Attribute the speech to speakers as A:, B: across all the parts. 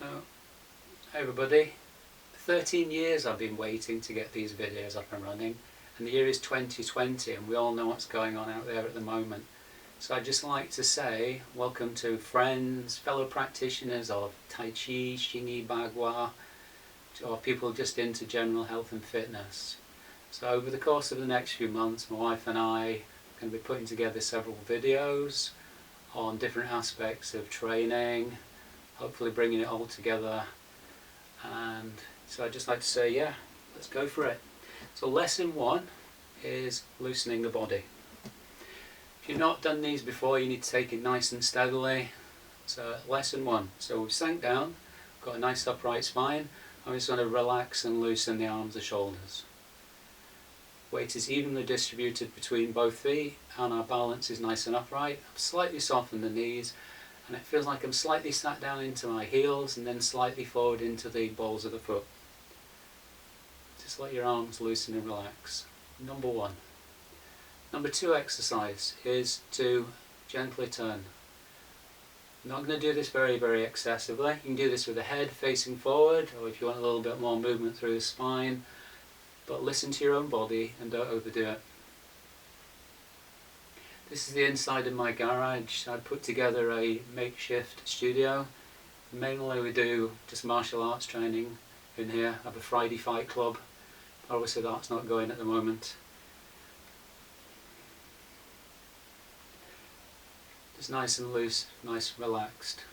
A: So, hi everybody. 13 years I've been waiting to get these videos up and running, and the year is 2020 and we all know what's going on out there at the moment. So I'd just like to say welcome to friends, fellow practitioners of Tai Chi, Xingyi Bagua, or people just into general health and fitness. So over the course of the next few months, my wife and I are going to be putting together several videos on different aspects of training, hopefully bringing it all together. And so I'd just like to say, yeah, let's go for it. So lesson 1 is loosening the body. If you've not done these before, you need to take it nice and steadily. So lesson 1, so we've sank down, got a nice upright spine. I'm just going to relax and loosen the arms and shoulders. Weight is evenly distributed between both feet and our balance is nice and upright. I've slightly softened the knees and it feels like I'm slightly sat down into my heels and then slightly forward into the balls of the foot. Just let your arms loosen and relax. Number 1. Number 2 exercise is to gently turn. I'm not going to do this very excessively. You can do this with the head facing forward, or if you want a little bit more movement through the spine. But listen to your own body and don't overdo it. This is the inside of my garage. I put together a makeshift studio. Mainly we do just martial arts training in here. I have a Friday fight club. Obviously that's not going at the moment. Just nice and loose, nice relaxed.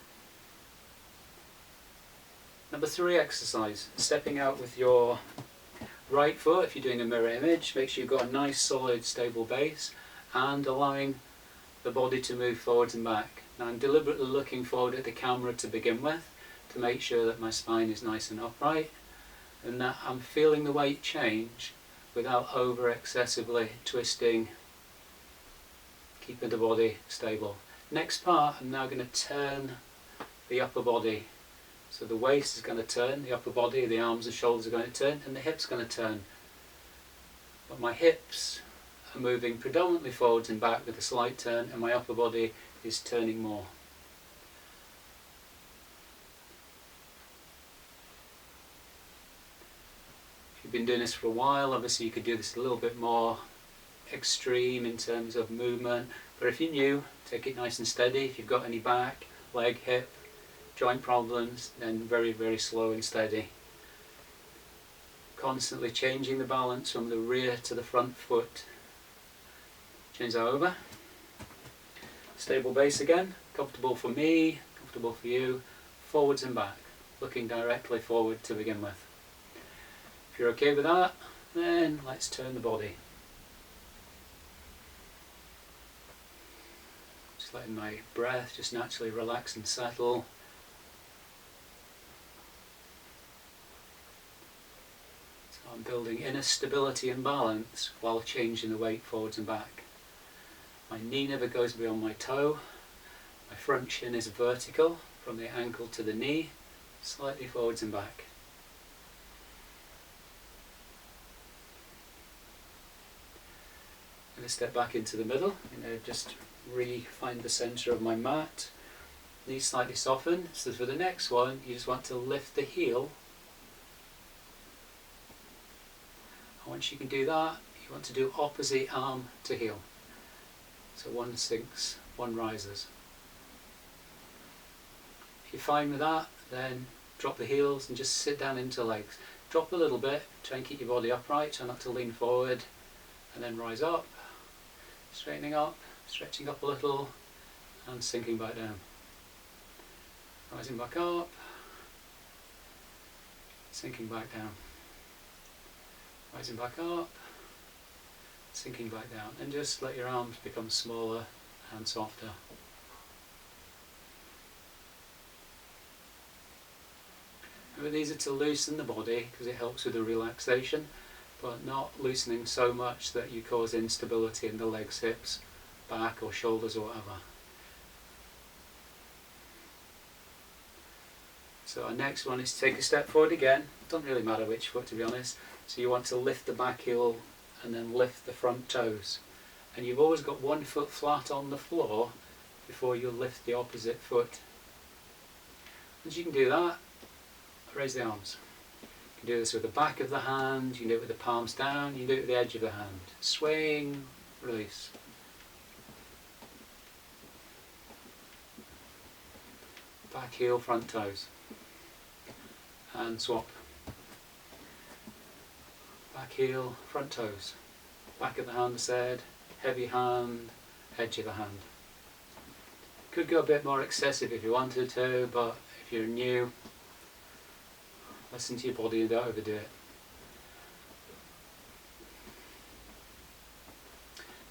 A: Number 3 exercise, stepping out with your right foot. If you're doing a mirror image, make sure you've got a nice solid stable base and allowing the body to move forwards and back. Now I'm deliberately looking forward at the camera to begin with to make sure that my spine is nice and upright and that I'm feeling the weight change without over excessively twisting, keeping the body stable. Next part, I'm now going to turn the upper body. So the waist is going to turn, the upper body, the arms and shoulders are going to turn, and the hips are going to turn. But my hips are moving predominantly forwards and back with a slight turn, and my upper body is turning more. If you've been doing this for a while, obviously you could do this a little bit more extreme in terms of movement, but if you're new, take it nice and steady. If you've got any back, leg, hip, joint problems, then very slow and steady. Constantly changing the balance from the rear to the front foot. Change that over. Stable base again, comfortable for me, comfortable for you. Forwards and back, looking directly forward to begin with. If you're okay with that, then let's turn the body. Just letting my breath just naturally relax and settle. I'm building inner stability and balance while changing the weight forwards and back. My knee never goes beyond my toe. My front shin is vertical from the ankle to the knee, slightly forwards and back. I'm going to step back into the middle. I'm going to just find the centre of my mat. Knees slightly softened. So for the next one, you just want to lift the heel. Once you can do that, you want to do opposite arm to heel. So one sinks, one rises. If you're fine with that, then drop the heels and just sit down into legs. Drop a little bit, try and keep your body upright, try not to lean forward, and then rise up, straightening up, stretching up a little, and sinking back down. Rising back up, sinking back down. Rising back up, sinking back down, and just let your arms become smaller and softer. Remember, these are to loosen the body because it helps with the relaxation, but not loosening so much that you cause instability in the legs, hips, back or shoulders or whatever. So our next one is to take a step forward again. Doesn't really matter which foot, to be honest. So you want to lift the back heel and then lift the front toes. And you've always got one foot flat on the floor before you lift the opposite foot. Once you can do that, raise the arms. You can do this with the back of the hand, you can do it with the palms down, you can do it with the edge of the hand. Swing, release. Back heel, front toes. And swap. Back heel, front toes. Back of the hand, I said, heavy hand, edge of the hand. Could go a bit more excessive if you wanted to, but if you're new, listen to your body and don't overdo it.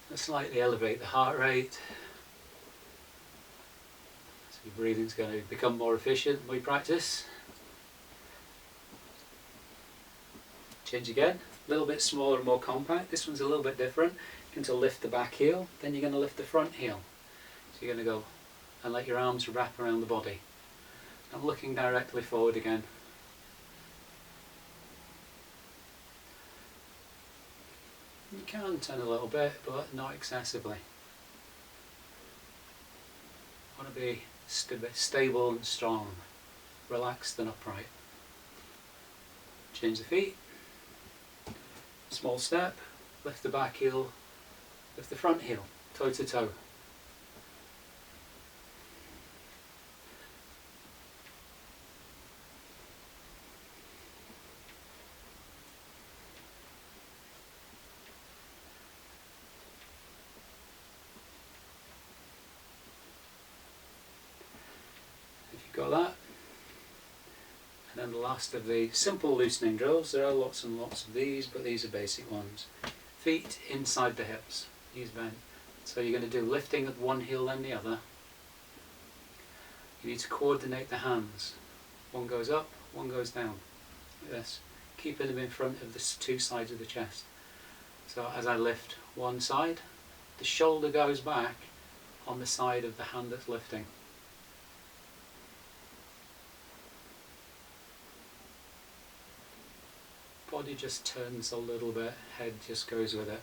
A: Let's slightly elevate the heart rate. So your breathing's going to become more efficient when we practice. Change again, a little bit smaller and more compact. This one's a little bit different. You're going to lift the back heel, then you're going to lift the front heel. So you're going to go and let your arms wrap around the body. I'm looking directly forward again. You can turn a little bit, but not excessively. Want to be stable and strong, relaxed and upright. Change the feet. Small step, lift the back heel, lift the front heel, toe to toe. Got that? And then the last of the simple loosening drills. There are lots and lots of these, but these are basic ones. Feet inside the hips, knees bent. So you're going to do lifting with one heel then the other. You need to coordinate the hands. One goes up, one goes down, like this. Keeping them in front of the two sides of the chest. So as I lift one side, the shoulder goes back on the side of the hand that's lifting. Body just turns a little bit, head just goes with it.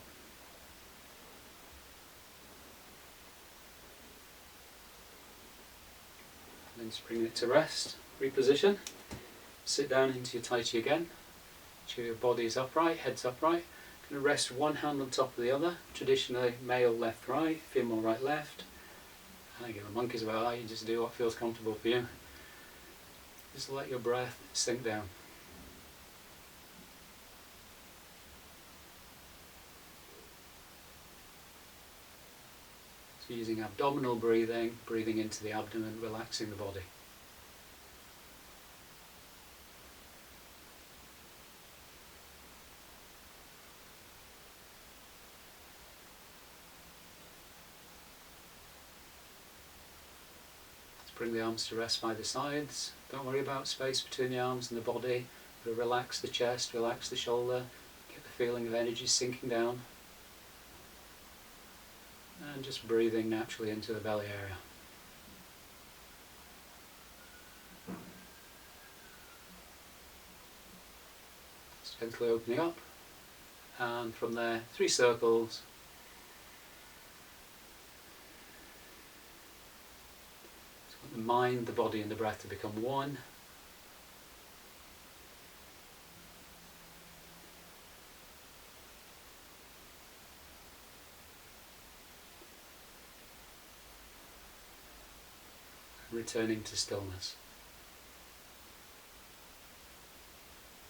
A: And then just bring it to rest, reposition, sit down into your Tai Chi again. So your body is upright, head's upright. Going to rest one hand on top of the other, traditionally male left right, female right left. I don't give a monkey's about that, you just do what feels comfortable for you. Just let your breath sink down. Using abdominal breathing, breathing into the abdomen, relaxing the body. Let's bring the arms to rest by the sides. Don't worry about space between the arms and the body, but relax the chest, relax the shoulder, get the feeling of energy sinking down. And just breathing naturally into the belly area. Just gently opening up, and from there 3 circles. Just want the mind, the body and the breath to become one. Returning to stillness.